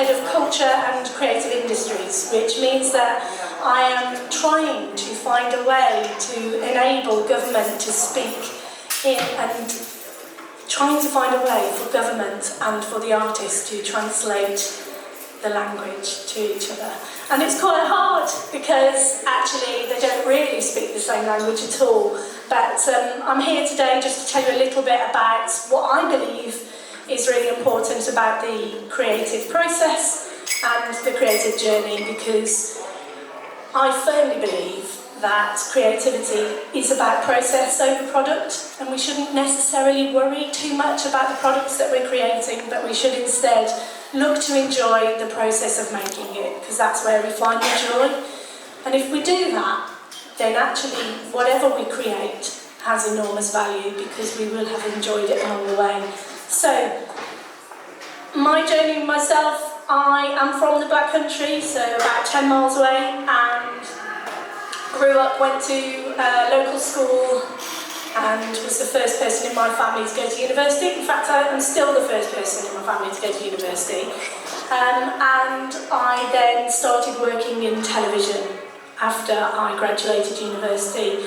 Head of Culture and Creative Industries, which means that I am trying to find a way to enable government to speak in, and trying to find a way for government and for the artists to translate the language to each other. And it's quite hard because actually they don't really speak the same language at all. But I'm here today just to tell you a little bit about what I believe is really important about the creative process and the creative journey, because I firmly believe that creativity is about process over product, and we shouldn't necessarily worry too much about the products that we're creating, but we should instead look to enjoy the process of making it, because that's where we find the joy. And if we do that, then actually whatever we create has enormous value, because we will have enjoyed it along the way. So, my journey myself, I am from the Black Country, so about 10 miles away, and grew up, went to local school, and was the first person in my family to go to university. In fact, I am still the first person in my family to go to university. And I then started working in television after I graduated university,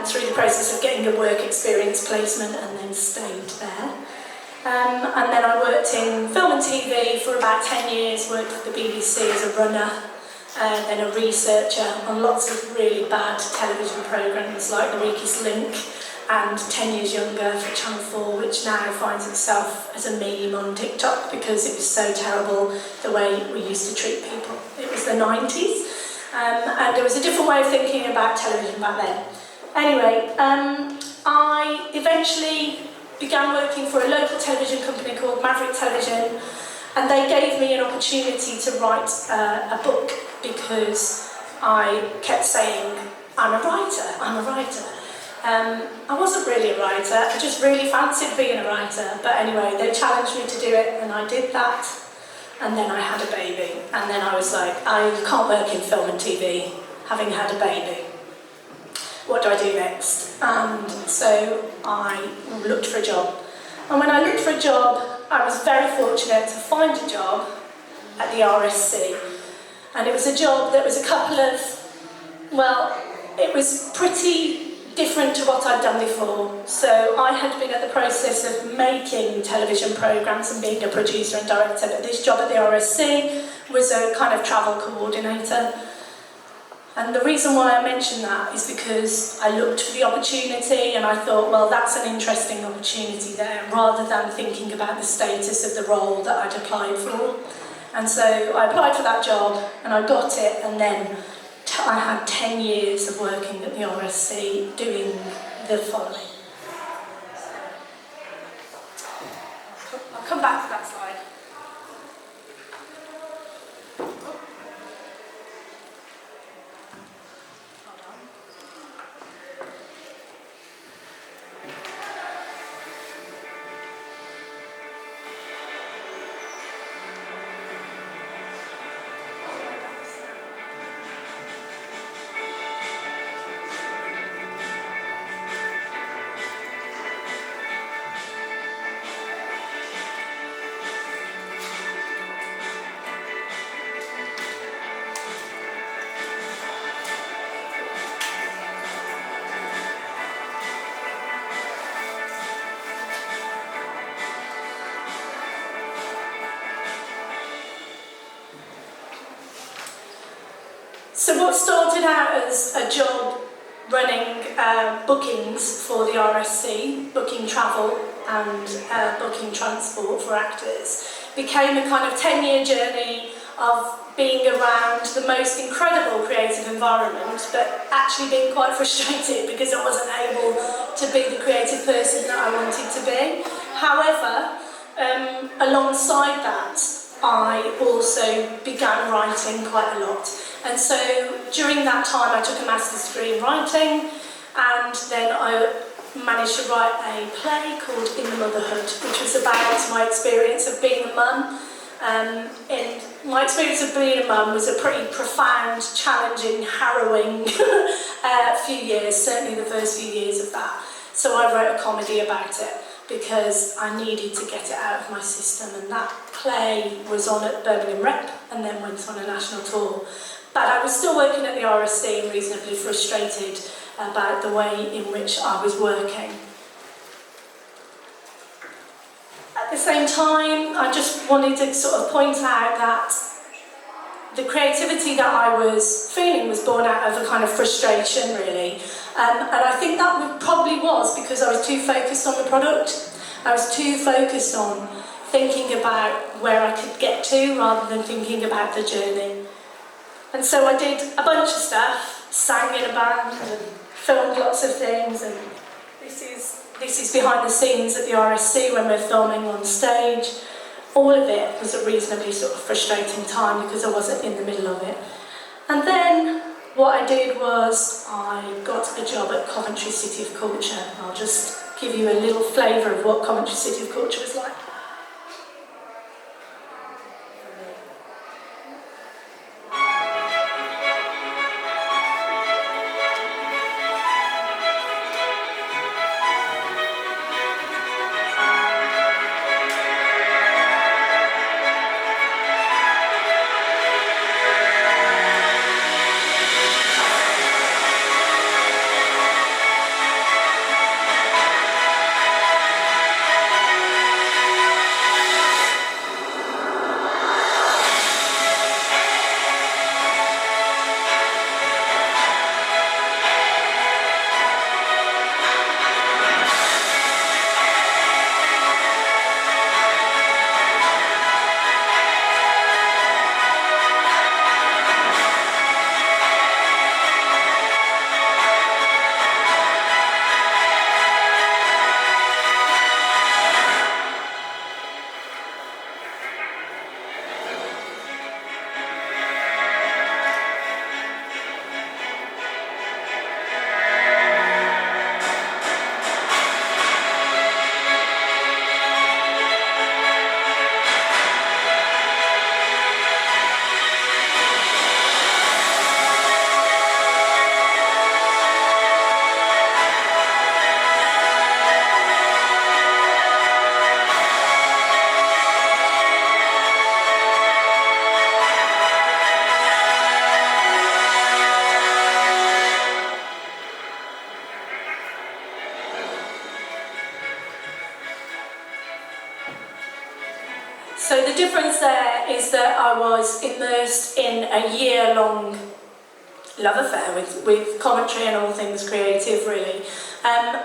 through the process of getting a work experience placement, and then stayed there. And then I worked in film and TV for about 10 years, worked for the BBC as a runner, then a researcher on lots of really bad television programmes like The Weakest Link and 10 Years Younger for Channel 4, which now finds itself as a meme on TikTok because it was so terrible the way we used to treat people. It was the 90s, and there was a different way of thinking about television back then. Anyway, I eventually began working for a local television company called Maverick Television, and they gave me an opportunity to write a book, because I kept saying, I'm a writer. I wasn't really a writer, I just really fancied being a writer, but anyway, they challenged me to do it, and I did that, and then I had a baby, and then I was like, I can't work in film and TV, having had a baby. What do I do next? And so I looked for a job. And when I looked for a job, I was very fortunate to find a job at the RSC. And it was a job that was a couple of, well, it was pretty different to what I'd done before. So I had been at the process of making television programmes and being a producer and director, but this job at the RSC was a kind of travel coordinator. And the reason why I mention that is because I looked for the opportunity and I thought, well, that's an interesting opportunity there, rather than thinking about the status of the role that I'd applied for. And so I applied for that job and I got it, and then I had 10 years of working at the RSC doing the following. I'll come back to that slide. So what started out as a job running bookings for the RSC, booking travel and booking transport for actors, became a kind of 10-year journey of being around the most incredible creative environment, but actually being quite frustrated because I wasn't able to be the creative person that I wanted to be. However, alongside that, I also began writing quite a lot. And so during that time I took a master's degree in writing, and then I managed to write a play called In the Motherhood, which was about my experience of being a mum. And my experience of being a mum was a pretty profound, challenging, harrowing few years, certainly the first few years of that. So I wrote a comedy about it. because I needed to get it out of my system, and that play was on at Birmingham Rep and then went on a national tour. But I was still working at the RSC and reasonably frustrated about the way in which I was working. At the same time, I just wanted to sort of point out that the creativity that I was feeling was born out of a kind of frustration, really. And I think that probably was because I was too focused on the product. I was too focused on thinking about where I could get to rather than thinking about the journey. And so I did a bunch of stuff, sang in a band and filmed lots of things, and this is behind the scenes at the RSC when we're filming on stage. All of it was a reasonably sort of frustrating time because I wasn't in the middle of it. And then what I did was I got a job at Coventry City of Culture. I'll just give you a little flavour of what Coventry City of Culture was like. So the difference there is that I was immersed in a year-long love affair with Coventry and all things creative, really. And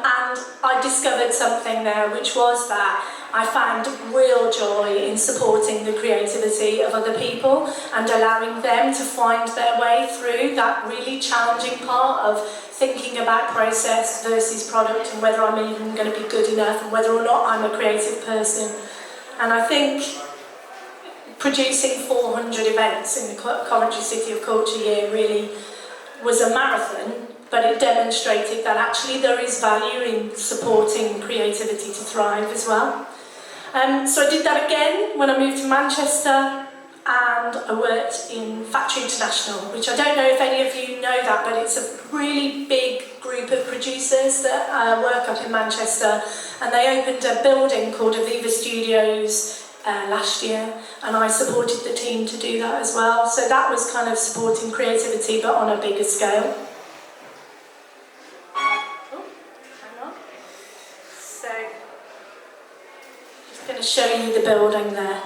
I discovered something there, which was that I found real joy in supporting the creativity of other people and allowing them to find their way through that really challenging part of thinking about process versus product and whether I'm even going to be good enough and whether or not I'm a creative person. And I think producing 400 events in the Coventry City of Culture year really was a marathon, but it demonstrated that actually there is value in supporting creativity to thrive as well. So I did that again when I moved to Manchester, and I worked in Factory International, which I don't know if any of you know that, but it's a really big group of producers that work up in Manchester, and they opened a building called Aviva Studios last year, and I supported the team to do that as well. So that was kind of supporting creativity, but on a bigger scale. Oh, hang on. So, just going to show you the building there.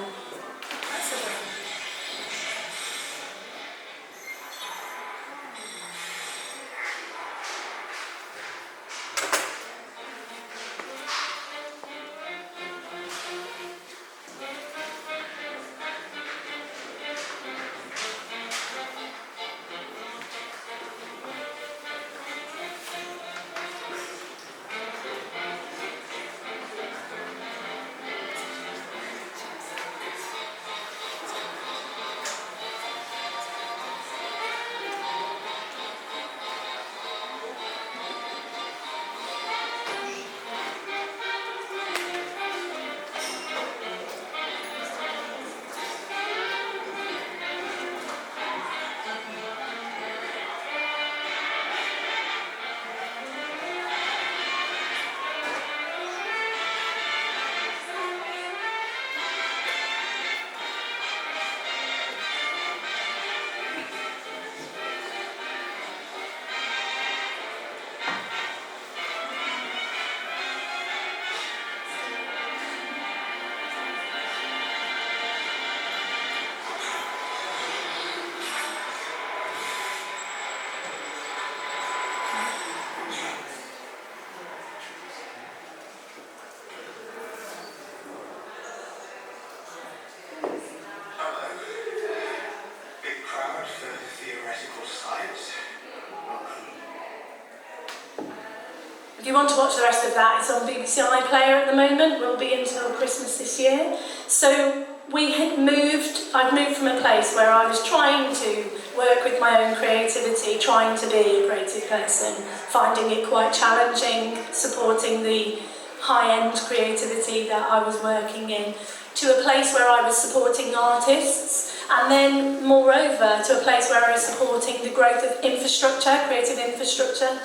you want to watch the rest of that, it's on BBC iPlayer at the moment, will be until Christmas this year. So I'd moved from a place where I was trying to work with my own creativity, trying to be a creative person, finding it quite challenging, supporting the high-end creativity that I was working in, to a place where I was supporting artists, and then moreover to a place where I was supporting the growth of infrastructure, creative infrastructure.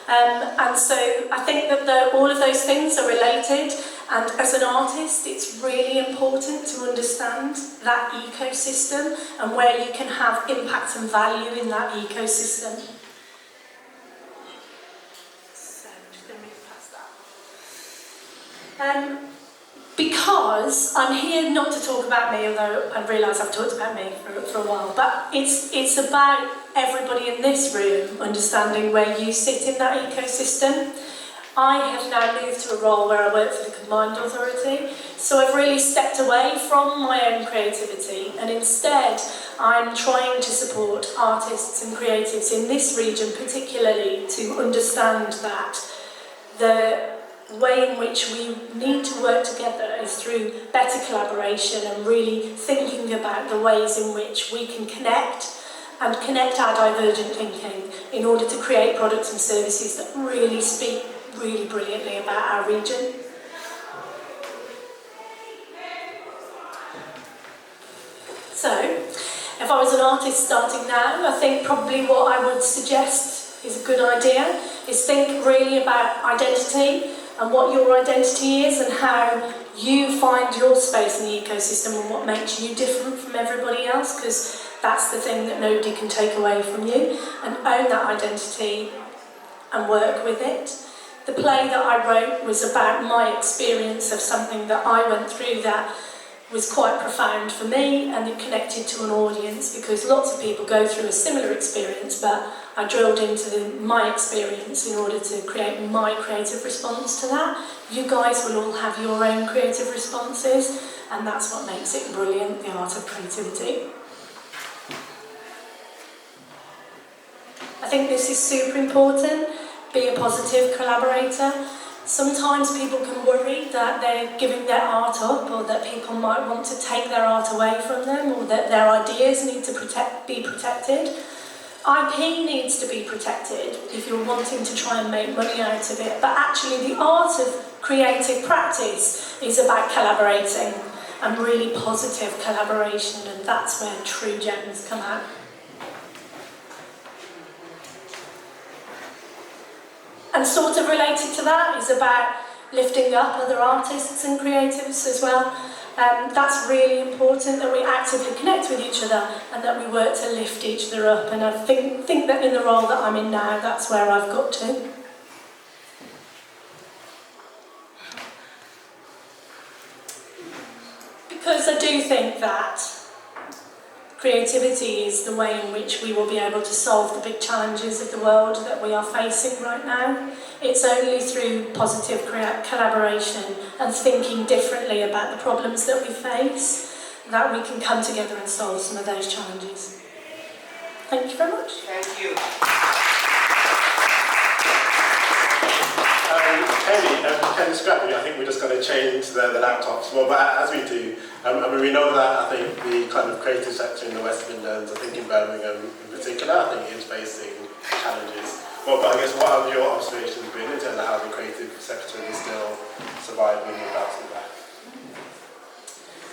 And so I think that all of those things are related, and as an artist it's really important to understand that ecosystem and where you can have impact and value in that ecosystem. So I'm just going to move past that. Because I'm here not to talk about me, although I realise I've talked about me for a while, but it's about everybody in this room understanding where you sit in that ecosystem. I have now moved to a role where I work for the Combined Authority, so I've really stepped away from my own creativity, and instead I'm trying to support artists and creatives in this region particularly to understand that the way in which we need to work together is through better collaboration and really thinking about the ways in which we can connect our divergent thinking in order to create products and services that really speak really brilliantly about our region. So, if I was an artist starting now, I think probably what I would suggest is a good idea is think really about identity and what your identity is and how you find your space in the ecosystem and what makes you different from everybody else, because that's the thing that nobody can take away from you, and own that identity and work with it. The play that I wrote was about my experience of something that I went through that was quite profound for me, and it connected to an audience because lots of people go through a similar experience, but I drilled into my experience in order to create my creative response to that. You guys will all have your own creative responses, and that's what makes it brilliant, the art of creativity. I think this is super important. Be a positive collaborator. Sometimes people can worry that they're giving their art up, or that people might want to take their art away from them, or that their ideas need to be protected. IP needs to be protected if you're wanting to try and make money out of it, but actually the art of creative practice is about collaborating, and really positive collaboration, and that's where true gems come out. And sort of related to that is about lifting up other artists and creatives as well. That's really important, that we actively connect with each other and that we work to lift each other up. And I think that in the role that I'm in now, that's where I've got to. Because I do think that creativity is the way in which we will be able to solve the big challenges of the world that we are facing right now. It's only through positive collaboration and thinking differently about the problems that we face that we can come together and solve some of those challenges. Thank you very much. Thank you. Ken Scrappy, I think we just got to change the laptops. Well, but as we do, we know that I think the kind of creative sector in the West Midlands, I think in Birmingham in particular, I think is facing challenges. Well, but I guess what have your observations been in terms of how the creative sector is still surviving without that?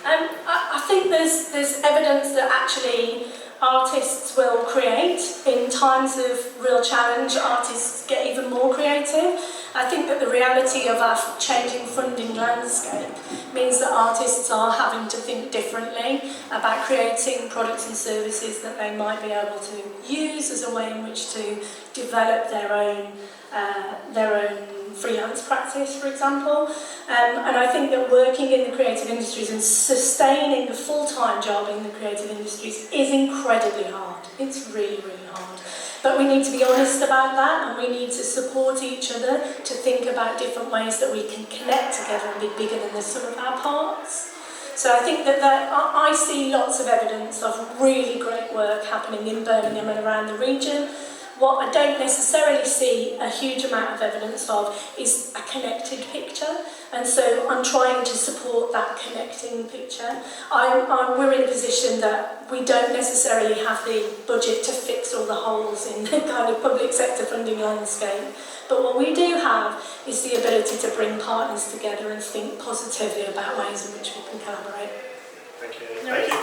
I think there's evidence that actually artists will create. In times of real challenge, artists get even more creative. I think that the reality of our changing funding landscape means that artists are having to think differently about creating products and services that they might be able to use as a way in which to develop their own freelance practice, for example. And I think that working in the creative industries and sustaining a full-time job in the creative industries is incredibly hard. It's really, really hard. But we need to be honest about that, and we need to support each other to think about different ways that we can connect together and be bigger than the sum of our parts. So I think that I see lots of evidence of really great work happening in Birmingham and around the region. What I don't necessarily see a huge amount of evidence of is a connected picture, and so I'm trying to support that connecting picture. We're in a position that we don't necessarily have the budget to fix all the holes in the kind of public sector funding landscape, but what we do have is the ability to bring partners together and think positively about ways in which we can collaborate. Thank you. Thank you.